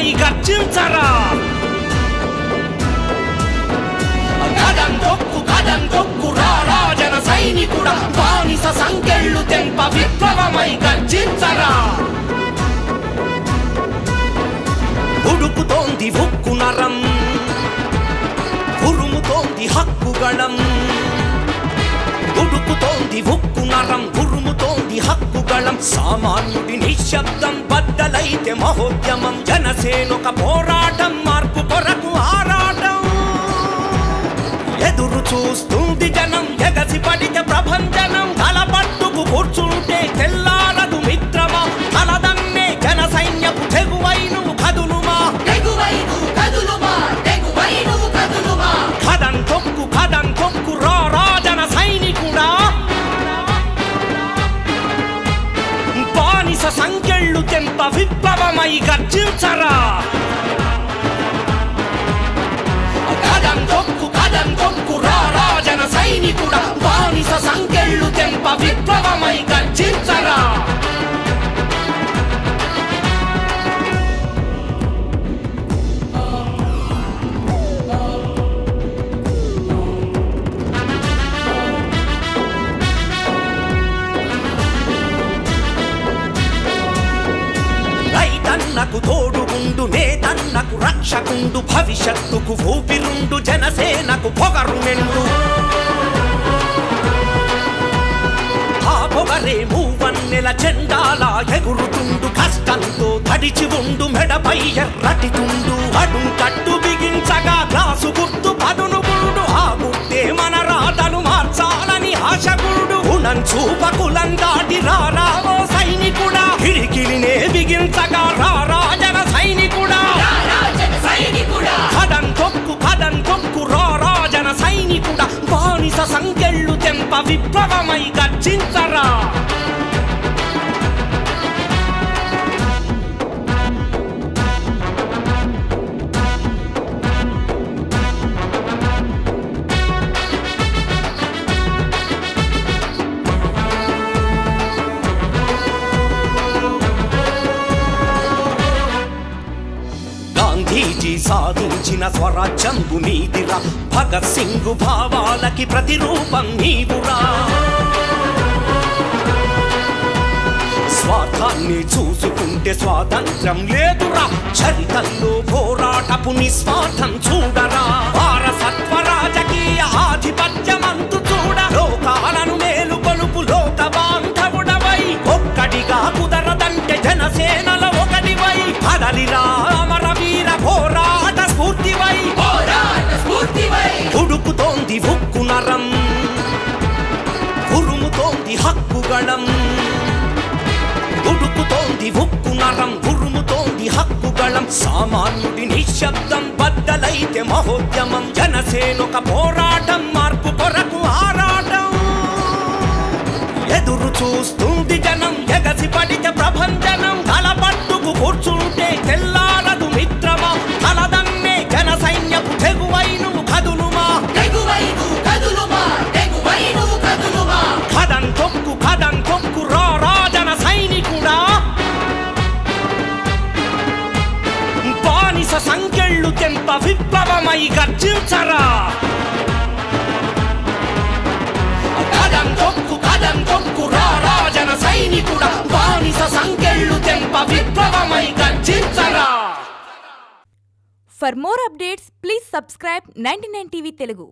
విప్లవమై గర్జించరా కదం తొక్కు రారా జన సైనికుడా బానిస సంకెళ్ళు తెంప విప్లవమై గర్జించరా ఉడుకుతోంది ఉక్కు నరం ఉరుముతోంది హక్కుగళం ఉడుకుతోంది ఉక్కు నరం ఉరుముతోంది హక్కుగళం సామాన్యుడి నిశ్శబ్దం బద్దలైతే మహోద్యమం జనసేనొక పోరాటం మార్పు కొరకు ఆరాటం ఎదురు చూస్తుంది జనం ఎగసి పడితే ప్రభంజనం తలపట్టుకు కూర్చుంటే తెల్లారదు మిత్రమా తలదన్నే జన సైన్యపు తెగువైను కదులుమా కదం తొక్కు రారా జన సైనికుడా బానిస సంకెళ్ళు తెంప విప్లవమై గర్జించరా కదం తొక్కు రారా జన సైనికుడా బానిస సంకెళ్ళు తెంప విప్లవమై గర్జించరా రైతన్నకు తోడుగుండు నేతన్నకు రక్షకుండు భవిష్యత్తుకు ఊపిరుండు జనసేనకు పొగరు నిండు ఆ పొగరే మూవన్నెల జెండాల ఎగురుతుండు కష్టంతో తడిచి ఉండు మెడపై ఎర్రటితుండు అడు కట్టు బిగించగా గ్లాసు గుర్తు పదును గుండు ఆ గుర్తే మన రాతను మార్చాలని ఆశగుండు చూపకులం దాటి రారా ఓ సైనికుడా కిరికిలినే బిగించగా రారా జన సైనికుడా కదం తొక్కు రారా జన సైనికుడా బానిస సంకెళ్ళు తెంప విప్లవమై గర్జించరా గాంధీజీ సాధించిన స్వరాజ్యంబు నీదిరా భగత్ సింగ్ భావాలకి ప్రతిరూపం నీవురా స్వార్థాన్ని చూసుకుంటే స్వాతంత్రం లేదురా చరితల్లో పోరాటపు నిస్వార్థం చూడరా వారసత్వ రాజకీయ ఆధిపత్యమంతు చూడ లోకాలను మేలు కొలుపు లోక బాంధవుడవై ఒక్కడిగా కుదరదంటే జనసేనల ఒకటివై కదలిరా అమరవీర పోరాట స్ఫూర్తివై ఉడుకుతోంది ఉక్కు నరం ఉరుముతోంది హక్కుగళం ఉడుకుతోంది ఉక్కు నరం ఉరుముతోంది హక్కుగళం సామాన్యుడి నిశ్శబ్దం బద్దలైతే మహోద్యమం జనసేనొక పోరాటం మార్పు కొరకు ఆరాటం ఎదురు చూస్తుంది జనం ఎగసి పడితే ప్రభంజనం తలపట్టుకు కూర్చుంటే తెల్లారదు మిత్రమా తలదన్నే జన సైన్యపు తెగువైను కదులుమా కదం తొక్కు రారా జన సైనికుడా బానిస సంకెళ్ళు తెంప విప్లవమై గర్జించరా కదం తొక్కు రారా జన సైనికుడా బానిస సంకెళ్ళు తెంప విప్లవమై గర్జించరా For more updates, please subscribe 99 TV Telugu.